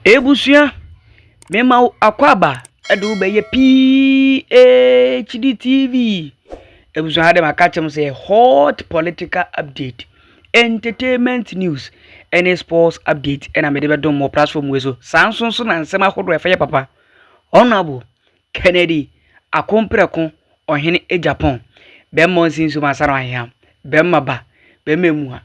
Ebusia mema akwaba edu be ye PhD TV. Ebusia hade makachem say hot political update, entertainment news, and sports update. And I made a more platform with so Samson and Sema Hodo Fire Papa. Honorable Kennedy Akompreko Ohene Agyapong. Bemon since Masara Yam. Bemaba Bememua.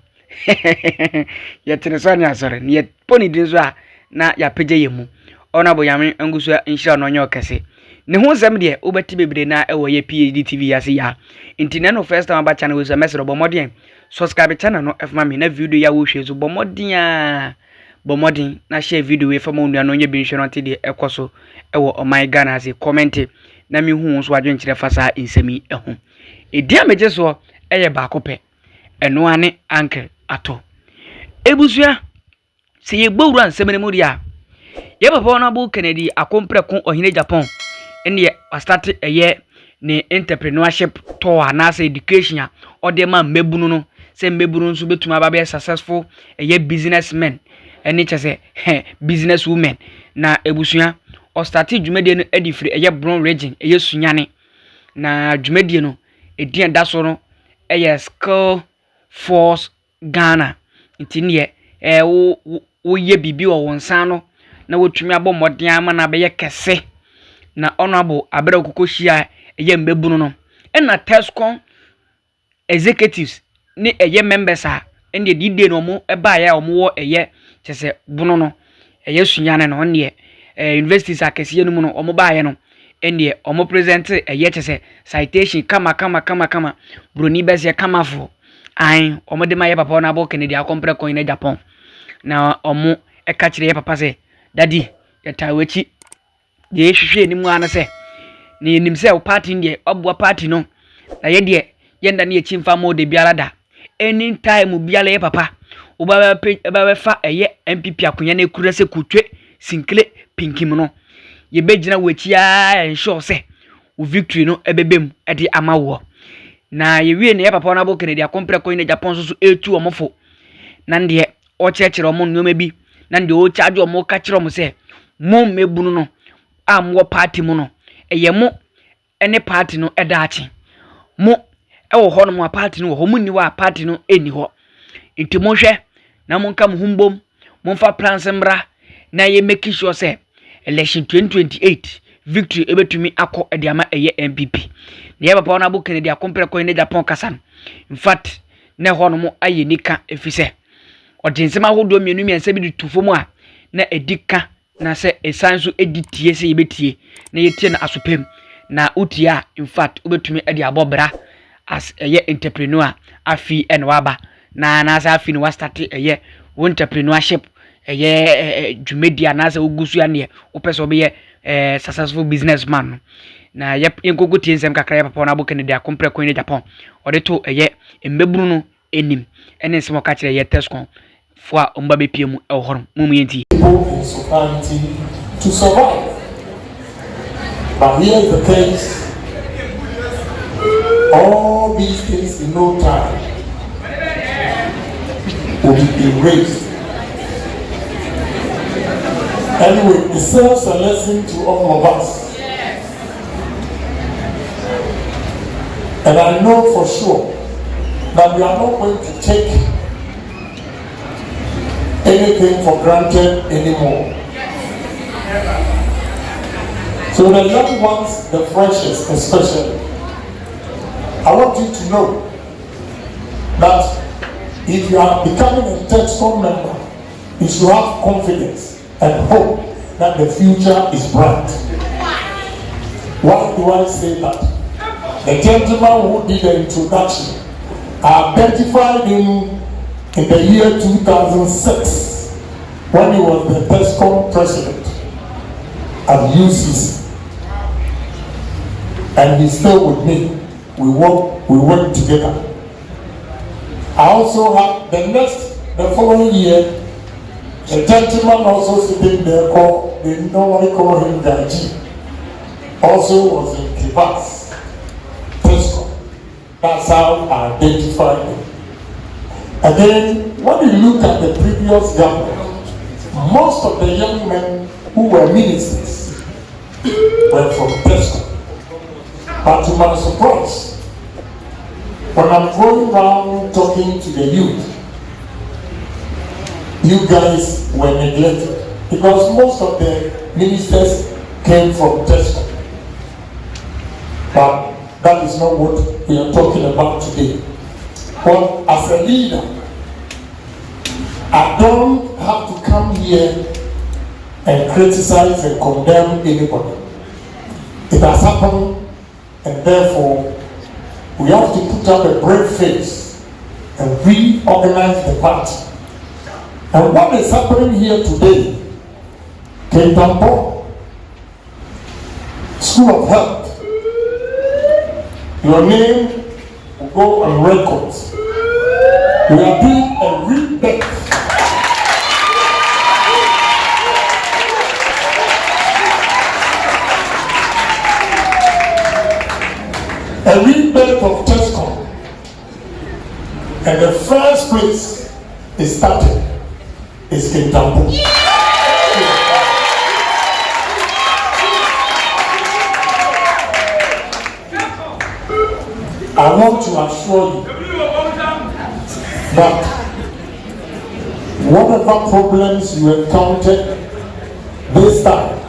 Yet in the sun, yet pony dizwa. Na ya peje yemu Honorable Yami Angusu insha no nyo kese ne ho nsem de obeti bebre na ewo ye PhD TV yase ya intine no first time ba channel we message bomodien subscribe channel no efma me na video ya wo hwe so bomodien na share video we fama onua no nye bi nhwe no te de ekoso ewo o my Ghana ase comment na me hu so adwen kire fasa insemi eho edia meje so eye ba kope eno ane uncle Addo ebusua se ye gbowura nsem ne mu dia ye papa Honorable Kennedy Akompreko Ohene Agyapong ene start eye ne entrepreneurship to anase education a ode ma mebunu no se mebunu nso betuma ba be successful eye businessmen ene chese business women na ebusua o start dwumedie no edifiri eye Brown region eye sunyane na dwumedie no edien da so no eye skill force Ghana intine wo ye bibi wo wonsan no na wotumi abɔ mmɔden ama na bɛyɛ kɛse na Honorable abere kokohia eye mbebunu no na TESCON executives ni eye members a ende dide no mo eba ya omo wo eye kyese bunu no eye sunyane no ne universities akɛse no mu no omo ba ye no ende omo present eye kyese citation kama broni bese kamafo ai omo de ma ye papa Honorable Kennedy Akompreko Ohene Agyapong na omo eka kire ye papa se daddy yatawechi ye hwehwe ni mu ana se ni nim se o party ndie oboa party no na ye de yenda na ye chimfa mo de biara da anytime biara ye papa oba fa eye MPP akonya na ekura se kutwe sinkle pinkim no ye begina wachi a ensure se o victory no ebebem e de amawo na ye wie ne ye papa Honorable Kennedy Akompreko Ohene Agyapong so etu omofo na ndie o chekere omo nnoma bi na ndie o charge omo ka kire omo se mo mebunu no amwo party mu no eye mo ene party no edaachi mo ewo ho no mo party no wo mo ni wa party no eni ho nti mo hwe na mo nka mo humbom mo fa plans mbra na ye make sure se election 2028 victory ebetumi akọ ediama eye MPP na ye papa Honorable Kennedy Akompreko Ohene Agyapong kasan in fact na ho no mo aye nika efise odinsema hodo mienu miense bi tufo mu a na edika na se esanso editie se yebetie na yetie na asopem na utia in fact ubetumi edi abobra as eye entrepreneur afi enwaba na sa afi no start eye entrepreneurship eye dwumedia na sa ogusu ya ne opese obe successful businessman na yenkogo tie nsem kakra ya papa Honorable Kennedy Akompreko Ohene Agyapong odeto eye mbebunu no enim ene nsem o ka kire ye TESCON for umbabe piemu ehoro mumuyenti society to survive. But here is the case, all these things in no time will be erased. Anyway, it serves a lesson to all of us. And I know for sure that we are not going to take anything for granted anymore. So the young ones, the freshers especially, I want you to know that if you are becoming a TESCON member, you should have confidence and hope that the future is bright. Why do I say that? The gentleman who did the introduction, I identified him in the year 2006 when he was the TESCON president at UCC, and he's still with me. We work together. I also have the following year, a gentleman also sitting there called, they normally call him Gaji, also was in Kibas, TESCON. That's how I identified him. Again, when you look at the previous government, most of the young men who were ministers were from TESCON. But to my surprise, when I'm going around talking to the youth, you guys were neglected because most of the ministers came from TESCON. But that is not what we are talking about today. But as a leader, I don't have to come here and criticize and condemn anybody. It has happened, and therefore we have to put up a brave face and reorganize the party. And what is happening here today, Agyapong, School of Health, your name will go on records. We are doing a rebirth. A rebirth of TESCON. And the first place it started is Agyapong. I want to assure you that whatever problems you encountered this time,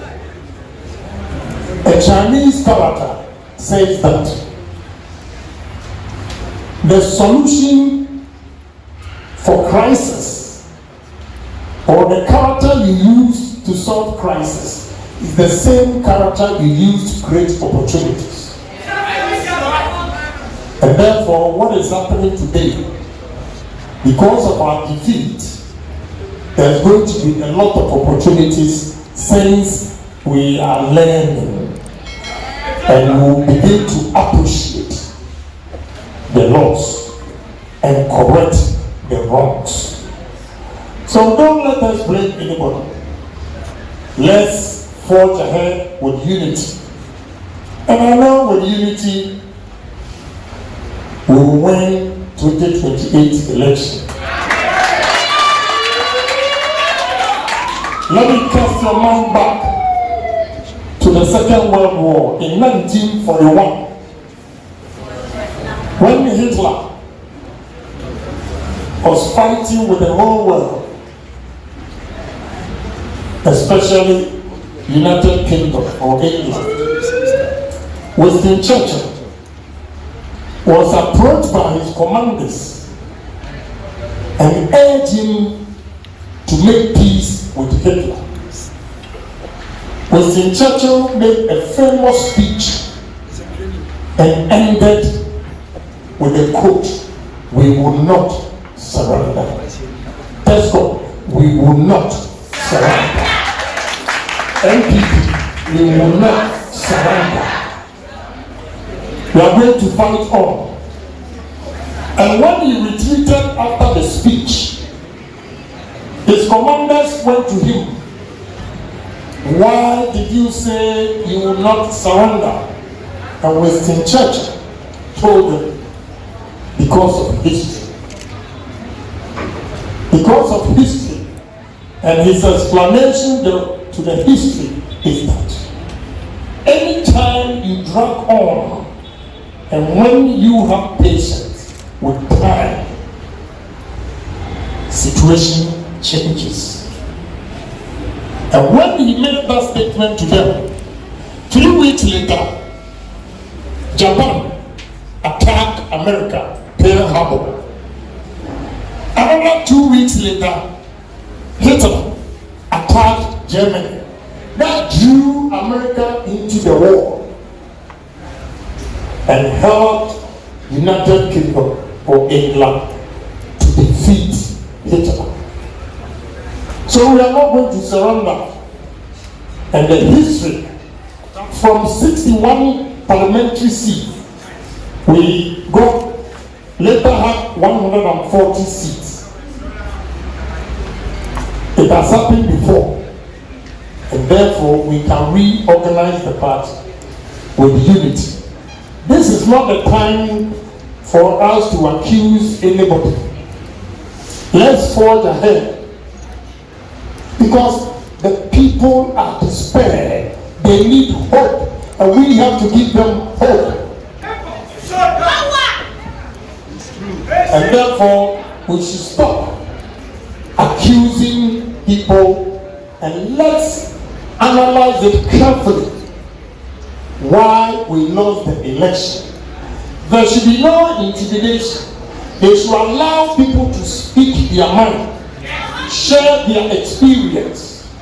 a Chinese character says that the solution for crisis, or the character you use to solve crisis, is the same character you use to create opportunities. And therefore, what is happening today, because of our defeat, there's going to be a lot of opportunities since we are learning and we will begin to appreciate the laws and correct the wrongs. So don't let us blame anybody. Let's forge ahead with unity. And I know with unity, we will win 2028 election. Let me cast your mind back to the Second World War in 1941, when Hitler was fighting with the whole world, especially United Kingdom or England. Winston Churchill was approached by his commanders and urged him to make peace with Hitler. Winston Churchill made a famous speech and ended with a quote, "We will not surrender." TESCON, we will not surrender. NPP, we will not surrender. We are going to fight on. And when he retreated after the speech, his commanders went to him. "Why did you say you will not surrender?" And Winston Churchill told them, "Because of history." Because of history. And his explanation to the history is that anytime you drag on, and when you have patience with time, situation changes. And when he made that statement to them, 3 weeks later, Japan attacked America, Pearl Harbor. Another 2 weeks later, Hitler attacked Germany. That drew America into the war and helped United Kingdom or England to defeat Hitler. So we are not going to surrender. And the history from 61 parliamentary seats, we got later had 140 seats. It has happened before, and therefore we can reorganize the party with unity. This is not the time for us to accuse anybody. Let's forge ahead. because the people are despair. They need hope, and we have to give them hope. And therefore, we should stop accusing people and let's analyze it carefully. Why we lost the election. There should be no intimidation. They should allow people to speak their mind, share their experience.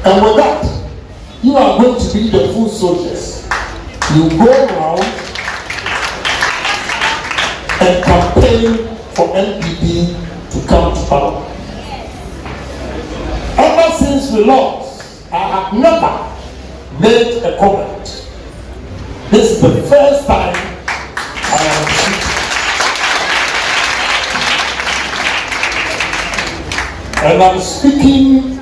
And with that, you are going to be the full soldiers. You go around and campaign for NPP to come to power. Ever since we lost, I have never made a comment. This is the first time I am speaking. And I'm speaking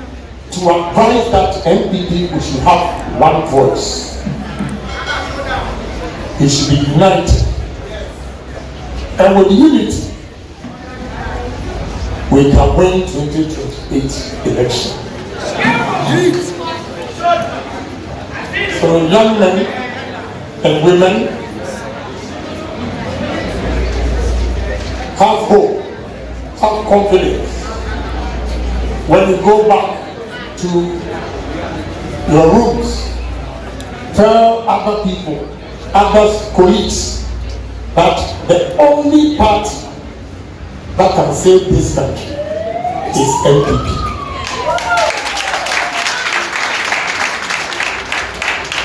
to advise that NPP we should have one voice. It should be united. And with unity, we can win 2028 election. So young men and women, have hope, have confidence. When you go back to your rooms, tell other people, other colleagues, that the only party that can save this country is NPP.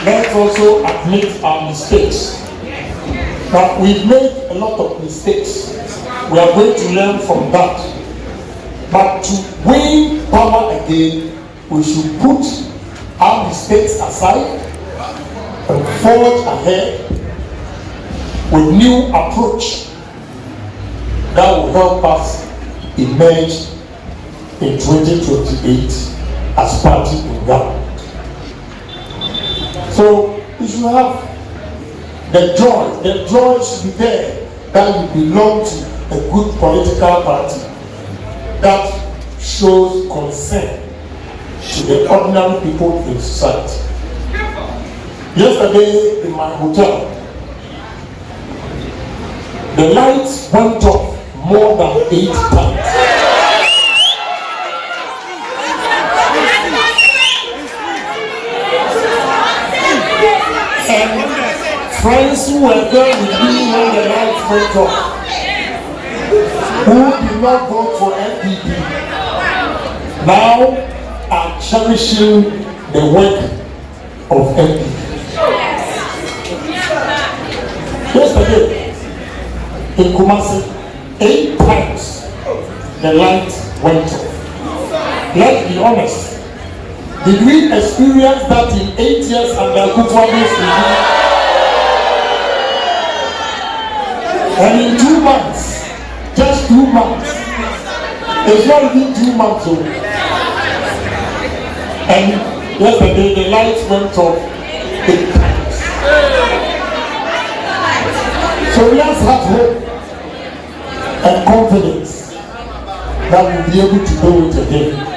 Let's also admit our mistakes. Now, we've made a lot of mistakes. We are going to learn from that. But to win power again, we should put our mistakes aside and forge ahead with new approach that will help us emerge in 2028 as party in government. So we should have the joy should be there that you belong to a good political party that shows concern to the ordinary people in society. Yesterday in my hotel, the lights went off more than 8 times. And friends who were there with me when the lights went off, who did not vote for NPP, now are cherishing the work of NPP. Yesterday, in Kumasi, 8 times the light went off. Let's be honest. Did we experience that in 8 years under Kufuor's regime? And in 2 months, just 2 months, it's not even 2 months old. And yesterday the lights went off 8 times. So let's have hope and confidence that we'll be able to do it again.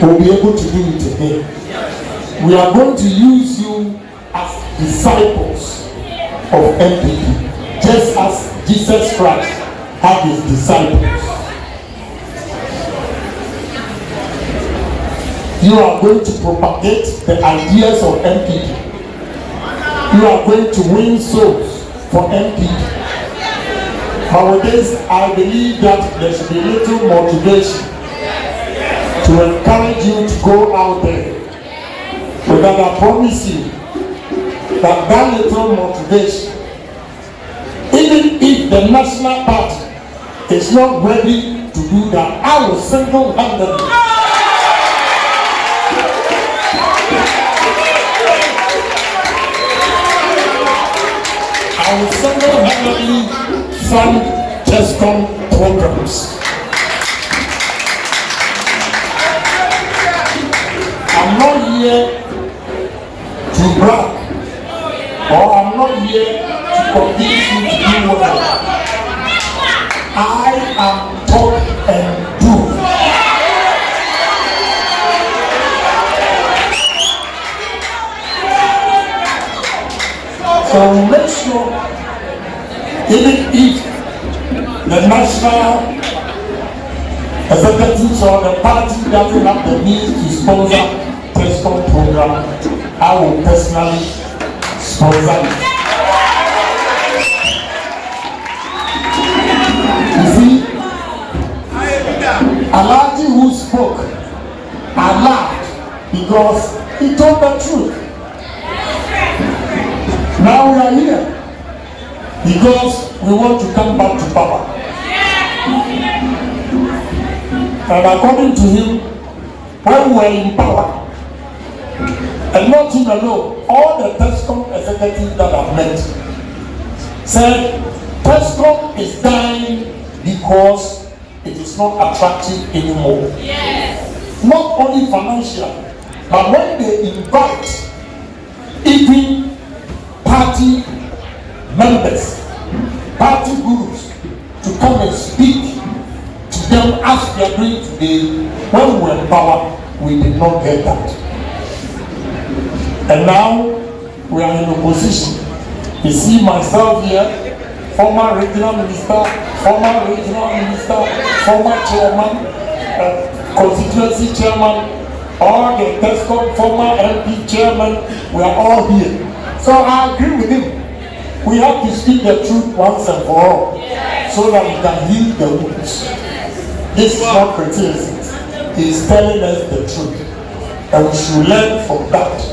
We'll be able to do it again. We are going to use you as disciples of NPP, just as Jesus Christ had his disciples. You are going to propagate the ideas of NPP. You are going to win souls for NPP. But with this, I believe that there should be little motivation to encourage you to go out there. But that I promise you that that little motivation, even if the National Party is not ready to do that, I will single-handedly fund TESCON programs. I'm not here to brag, or I'm not here to convince you to do whatever. I am talk and do. So we make sure, even if the national executives or the party doesn't have the means to sponsor TESCON program, I will personally sponsor it. You see, Alaji who spoke, I laughed because he told the truth. Now we are here because we want to come back to power. And according to him, when we were in power, and not him alone, all the TESCON executives that I've met said TESCON is dying because it is not attractive anymore. Yes. Not only financially, but when they invite even party members, party groups to come and speak to them as we are doing today, when we were in power, we did not get that. And now we are in opposition. You see myself here, former regional minister, former chairman, constituency chairman, all the TESCON former MP chairman, we are all here. So I agree with him. We have to speak the truth once and for all, so that we can heal the wounds. This is not criticism. He is telling us the truth, and we should learn from that.